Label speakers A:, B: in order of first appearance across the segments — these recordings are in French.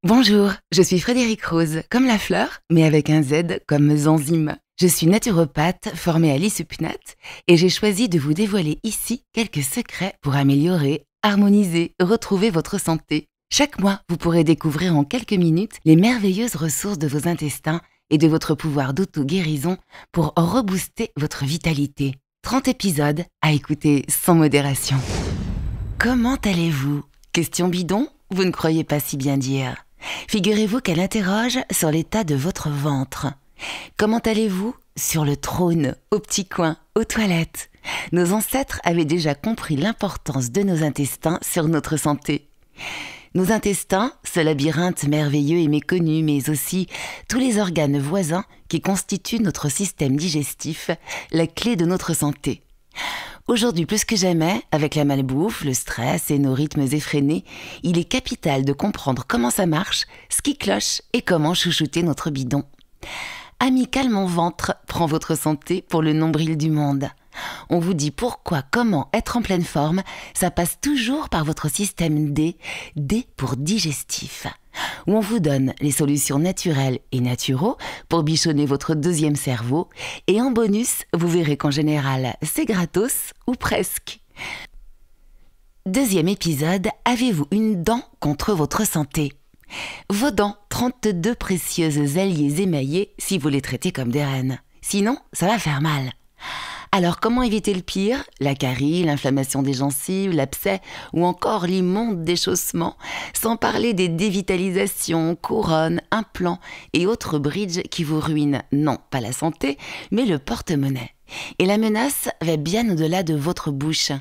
A: Bonjour, je suis Frédérique Rose, comme la fleur, mais avec un Z comme Zanzime. Je suis naturopathe formée à l'ISUPNAT et j'ai choisi de vous dévoiler ici quelques secrets pour améliorer, harmoniser, retrouver votre santé. Chaque mois, vous pourrez découvrir en quelques minutes les merveilleuses ressources de vos intestins et de votre pouvoir d'auto-guérison pour rebooster votre vitalité. 30 épisodes à écouter sans modération. Comment allez-vous? Question bidon, vous ne croyez pas si bien dire. Figurez-vous qu'elle interroge sur l'état de votre ventre. Comment allez-vous? Sur le trône, au petit coin, aux toilettes. Nos ancêtres avaient déjà compris l'importance de nos intestins sur notre santé. Nos intestins, ce labyrinthe merveilleux et méconnu, mais aussi tous les organes voisins qui constituent notre système digestif, la clé de notre santé. Aujourd'hui plus que jamais, avec la malbouffe, le stress et nos rythmes effrénés, il est capital de comprendre comment ça marche, ce qui cloche et comment chouchouter notre bidon. Amical mon ventre prend votre santé pour le nombril du monde. On vous dit pourquoi, comment être en pleine forme, ça passe toujours par votre système D, D pour digestif, où on vous donne les solutions naturelles et naturaux pour bichonner votre deuxième cerveau, et en bonus, vous verrez qu'en général, c'est gratos ou presque. Deuxième épisode, avez-vous une dent contre votre santé? Vos dents, 32 précieuses alliées émaillées si vous les traitez comme des reines. Sinon, ça va faire mal. Alors comment éviter le pire? La carie, l'inflammation des gencives, l'abcès ou encore l'immonde déchaussement, sans parler des dévitalisations, couronnes, implants et autres bridges qui vous ruinent non pas la santé, mais le porte-monnaie. Et la menace va bien au-delà de votre bouche.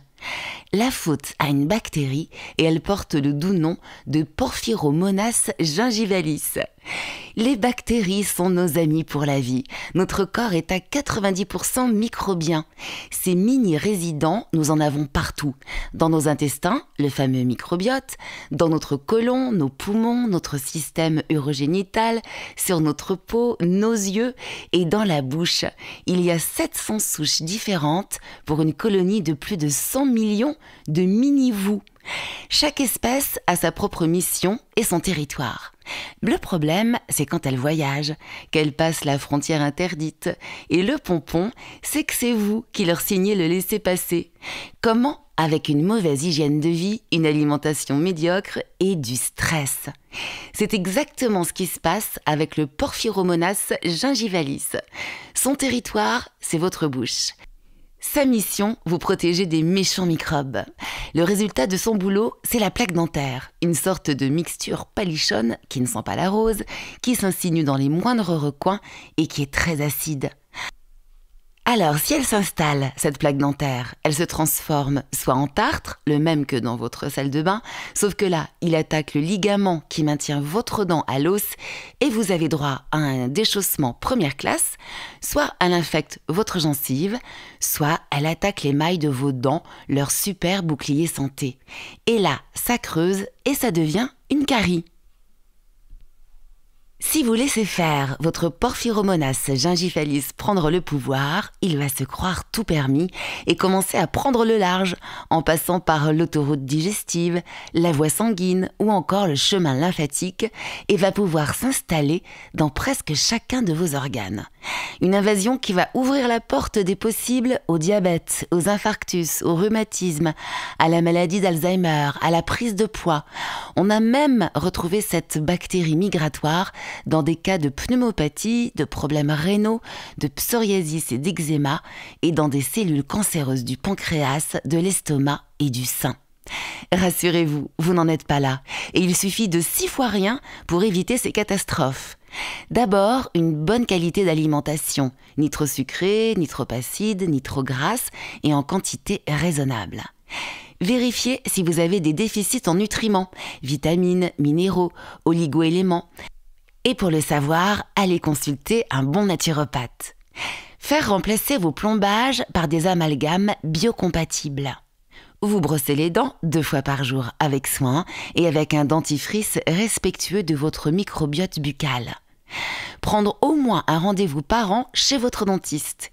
A: La faute a une bactérie et elle porte le doux nom de Porphyromonas gingivalis. Les bactéries sont nos amis pour la vie. Notre corps est à 90% microbien. Ces mini-résidents, nous en avons partout. Dans nos intestins, le fameux microbiote, dans notre côlon, nos poumons, notre système urogénital, sur notre peau, nos yeux et dans la bouche. Il y a 700 souches différentes pour une colonie de plus de 100 millions de mini-vous. Chaque espèce a sa propre mission et son territoire. Le problème, c'est quand elle voyage, qu'elle passe la frontière interdite. Et le pompon, c'est que c'est vous qui leur signez le laissez-passer. Comment? Avec une mauvaise hygiène de vie, une alimentation médiocre et du stress. C'est exactement ce qui se passe avec le Porphyromonas gingivalis. Son territoire, c'est votre bouche. Sa mission, vous protéger des méchants microbes. Le résultat de son boulot, c'est la plaque dentaire, une sorte de mixture palichonne qui ne sent pas la rose, qui s'insinue dans les moindres recoins et qui est très acide. Alors, si elle s'installe, cette plaque dentaire, elle se transforme soit en tartre, le même que dans votre salle de bain, sauf que là, il attaque le ligament qui maintient votre dent à l'os et vous avez droit à un déchaussement première classe, soit elle infecte votre gencive, soit elle attaque les mailles de vos dents, leur super bouclier santé. Et là, ça creuse et ça devient une carie. Si vous laissez faire votre Porphyromonas gingivalis prendre le pouvoir, il va se croire tout permis et commencer à prendre le large en passant par l'autoroute digestive, la voie sanguine ou encore le chemin lymphatique et va pouvoir s'installer dans presque chacun de vos organes. Une invasion qui va ouvrir la porte des possibles au diabète, aux infarctus, au rhumatisme, à la maladie d'Alzheimer, à la prise de poids. On a même retrouvé cette bactérie migratoire dans des cas de pneumopathie, de problèmes rénaux, de psoriasis et d'eczéma, et dans des cellules cancéreuses du pancréas, de l'estomac et du sein. Rassurez-vous, vous n'en êtes pas là, et il suffit de 6 fois rien pour éviter ces catastrophes. D'abord, une bonne qualité d'alimentation, ni trop sucrée, ni trop acide, ni trop grasse, et en quantité raisonnable. Vérifiez si vous avez des déficits en nutriments, vitamines, minéraux, oligo-éléments. Et pour le savoir, allez consulter un bon naturopathe. Faire remplacer vos plombages par des amalgames biocompatibles. Vous brossez les dents 2 fois par jour avec soin et avec un dentifrice respectueux de votre microbiote buccal. Prendre au moins un rendez-vous par an chez votre dentiste.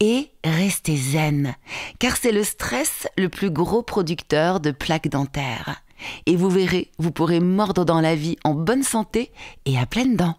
A: Et restez zen, car c'est le stress le plus gros producteur de plaques dentaires. Et vous verrez, vous pourrez mordre dans la vie en bonne santé et à pleines dents.